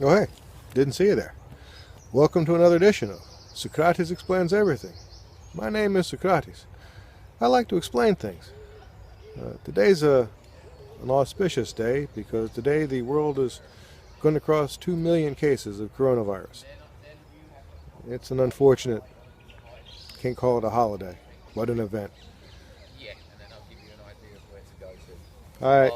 Oh hey, didn't see you there. Welcome to another edition of Socrates Explains Everything. My name is Socrates. I like to explain things. Today's an auspicious day because today the world is going to cross 2 million cases of coronavirus. It's an unfortunate, can't call it a holiday, but an event. Yeah, and then I'll give you an idea of where to go to. Alright,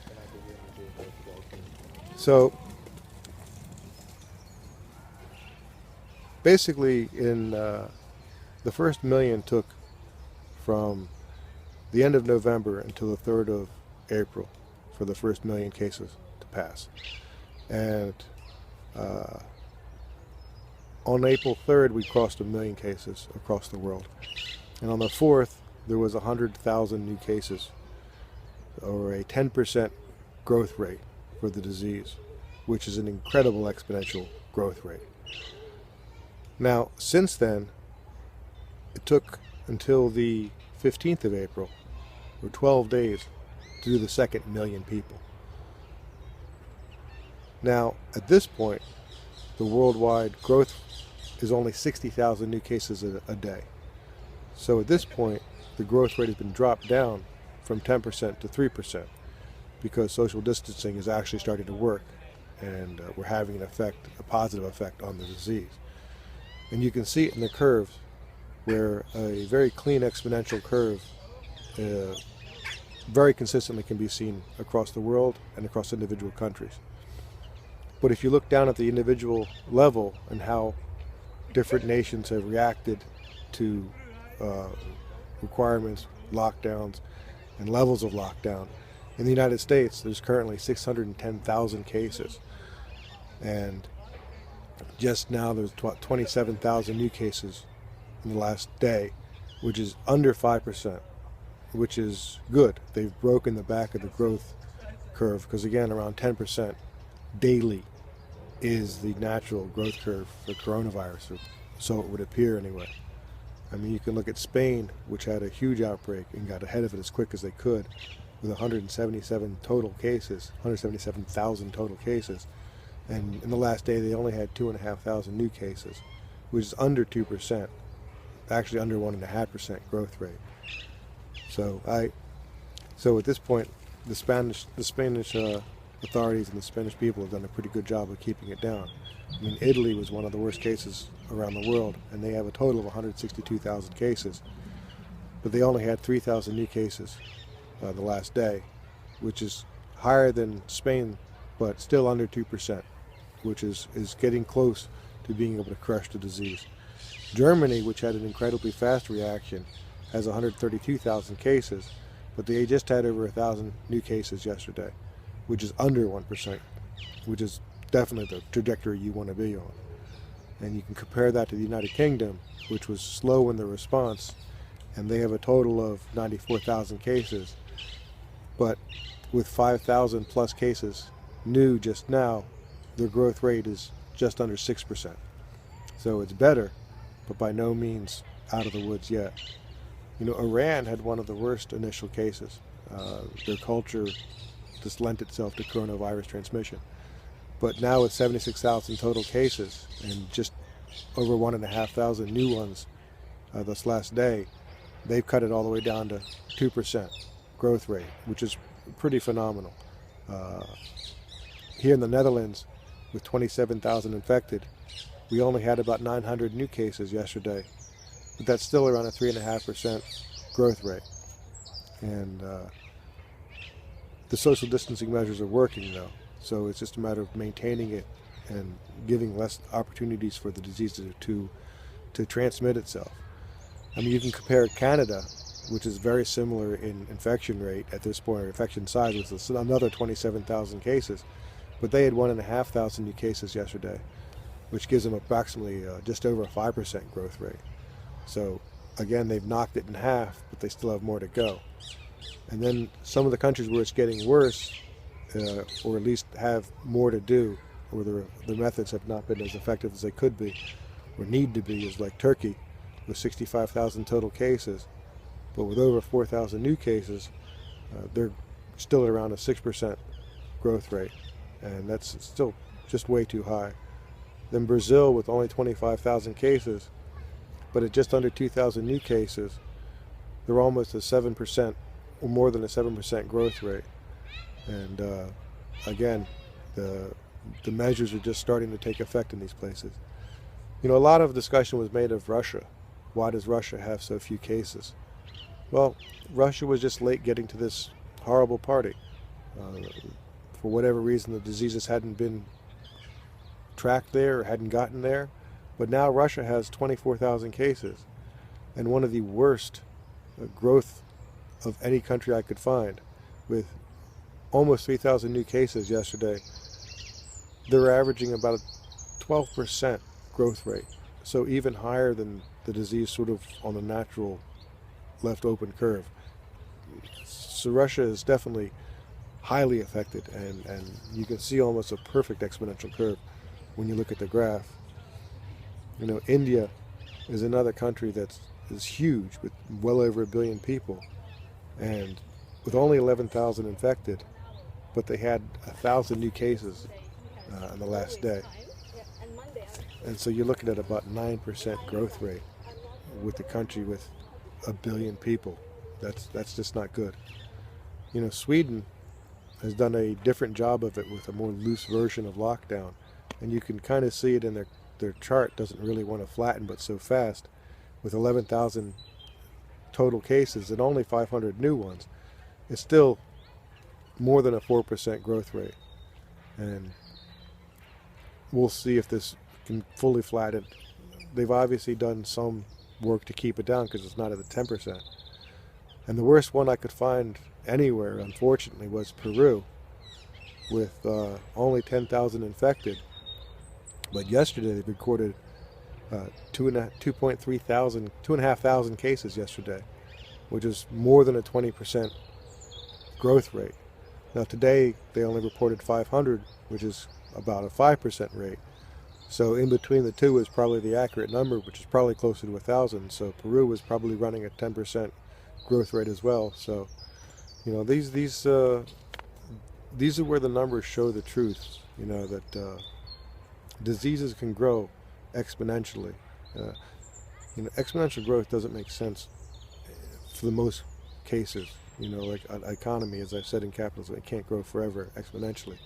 Then I'll give you an idea of where to go to. so basically in the first million took from the end of November until the 3rd of April for the first million cases to pass. And on April 3rd, we crossed 1 million cases across the world. And on the 4th, there was 100,000 new cases, or a 10% growth rate for the disease, which is an incredible exponential growth rate. Now, since then, it took until the 15th of April, or 12 days, to do the second million people. Now, at this point, the worldwide growth is only 60,000 new cases a day. So at this point, the growth rate has been dropped down from 10% to 3% because social distancing is actually starting to work, and we're having a positive effect on the disease. And you can see it in the curves where a very clean exponential curve very consistently can be seen across the world and across individual countries. But if you look down at the individual level and how different nations have reacted to requirements, lockdowns, and levels of lockdown, in the United States there's currently 610,000 cases, and just now there's 27,000 new cases in the last day, which is under 5%, which is good. They've broken the back of the growth curve because, again, around 10% daily is the natural growth curve for coronavirus, so it would appear anyway. I mean, you can look at Spain, which had a huge outbreak and got ahead of it as quick as they could with 177,000 total cases. And in the last day, they only had 2,500 new cases, which is under 2%, actually under 1.5% growth rate. So at this point, the Spanish authorities and the Spanish people have done a pretty good job of keeping it down. I mean, Italy was one of the worst cases around the world, and they have a total of 162,000 cases, but they only had 3,000 new cases the last day, which is higher than Spain, but still under 2%, which is getting close to being able to crush the disease. Germany, which had an incredibly fast reaction, has 132,000 cases, but they just had over 1,000 new cases yesterday, which is under 1%, which is definitely the trajectory you want to be on. And you can compare that to the United Kingdom, which was slow in the response, and they have a total of 94,000 cases, but with 5,000 plus cases new just now, their growth rate is just under 6%. So it's better, but by no means out of the woods yet. You know, Iran had one of the worst initial cases. Their culture just lent itself to coronavirus transmission. But now with 76,000 total cases and just over 1,500 new ones this last day, they've cut it all the way down to 2% growth rate, which is pretty phenomenal. Here in the Netherlands, with 27,000 infected, we only had about 900 new cases yesterday, but that's still around a 3.5% growth rate. And the social distancing measures are working though, so it's just a matter of maintaining it and giving less opportunities for the disease to transmit itself. I mean, you can compare Canada, which is very similar in infection rate at this point, or infection size, with another 27,000 cases, but they had 1,500 new cases yesterday, which gives them approximately just over a 5% growth rate. So again, they've knocked it in half, but they still have more to go. And then some of the countries where it's getting worse, or at least have more to do, or the methods have not been as effective as they could be, or need to be, is like Turkey, with 65,000 total cases, but with over 4,000 new cases, they're still at around a 6% growth rate. and that's still just way too high. Then Brazil with only 25,000 cases, but at just under 2,000 new cases, they're almost a 7% or more than a 7% growth rate. And again, the measures are just starting to take effect in these places. You know, a lot of discussion was made of Russia. Why does Russia have so few cases? Well, Russia was just late getting to this horrible party. For whatever reason, the diseases hadn't been tracked there or hadn't gotten there. But now Russia has 24,000 cases and one of the worst growth of any country I could find, with almost 3,000 new cases yesterday. They're averaging about a 12% growth rate, so even higher than the disease sort of on the natural left open curve. So Russia is definitely highly affected, and you can see almost a perfect exponential curve when you look at the graph. You know, India is another country that is huge with well over 1 billion people, and with only 11,000 infected, but they had 1,000 new cases in the last day. And so you're looking at about 9% growth rate with the country with 1 billion people. That's just not good. You know, Sweden has done a different job of it with a more loose version of lockdown, and you can kind of see it in their chart. Doesn't really want to flatten, but so fast, with 11,000 total cases and only 500 new ones, it's still more than a 4% growth rate. And we'll see if this can fully flatten. They've obviously done some work to keep it down because it's not at the 10%. And the worst one I could find anywhere, unfortunately, was Peru, with only 10,000 infected. But yesterday they recorded 2,500 cases yesterday, which is more than a 20% growth rate. Now today they only reported 500, which is about a 5% rate. So in between the two is probably the accurate number, which is probably closer to 1,000. So Peru was probably running a 10% growth rate as well. So, you know, these are where the numbers show the truth. You know, that diseases can grow exponentially. You know, exponential growth doesn't make sense for the most cases. You know, like an economy, as I've said in capitalism, it can't grow forever exponentially.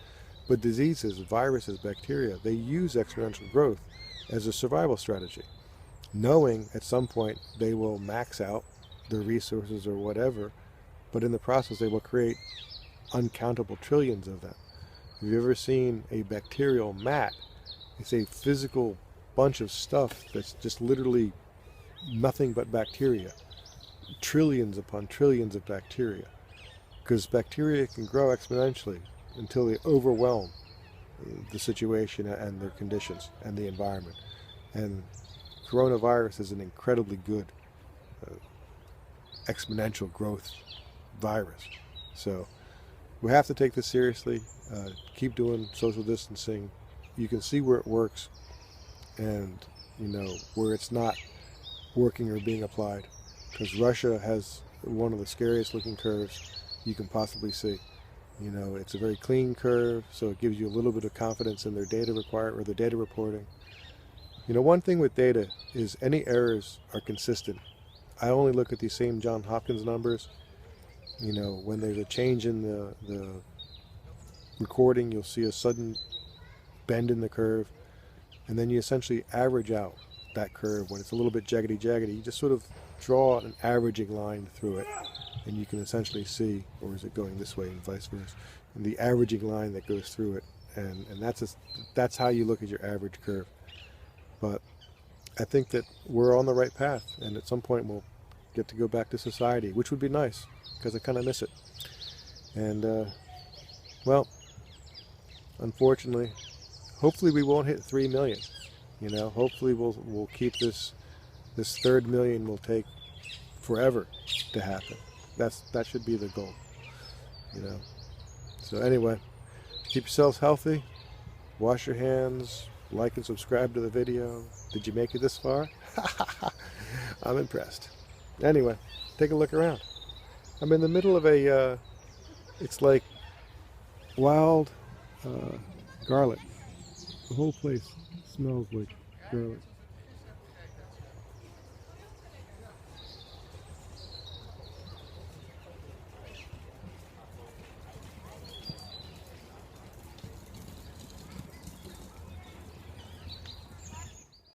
But diseases, viruses, bacteria, they use exponential growth as a survival strategy, knowing at some point they will max out their resources or whatever, but in the process they will create uncountable trillions of them. Have you ever seen a bacterial mat? It's a physical bunch of stuff that's just literally nothing but bacteria. Trillions upon trillions of bacteria. Because bacteria can grow exponentially until they overwhelm the situation and their conditions and the environment. And coronavirus is an incredibly good exponential growth virus. So we have to take this seriously, keep doing social distancing. You can see where it works and, you know, where it's not working or being applied. Because Russia has one of the scariest looking curves you can possibly see. You know, it's a very clean curve, so it gives you a little bit of confidence in their data or the data reporting. You know, one thing with data is any errors are consistent. I only look at these same Johns Hopkins numbers. You know, when there's a change in the recording, you'll see a sudden bend in the curve, and then you essentially average out that curve. When it's a little bit jaggedy, you just sort of draw an averaging line through it, and you can essentially see, or is it going this way and vice versa, and the averaging line that goes through it, and that's how you look at your average curve. But I think that we're on the right path, and at some point we'll get to go back to society, which would be nice, because I kind of miss it. And well, unfortunately, hopefully we won't hit 3 million. You know, hopefully we'll keep this 3rd million will take forever to happen. That should be the goal. You know. So anyway, keep yourselves healthy. Wash your hands. Like and subscribe to the video. Did you make it this far? I'm impressed. Anyway, take a look around. I'm in the middle of it's like wild garlic. The whole place smells like garlic.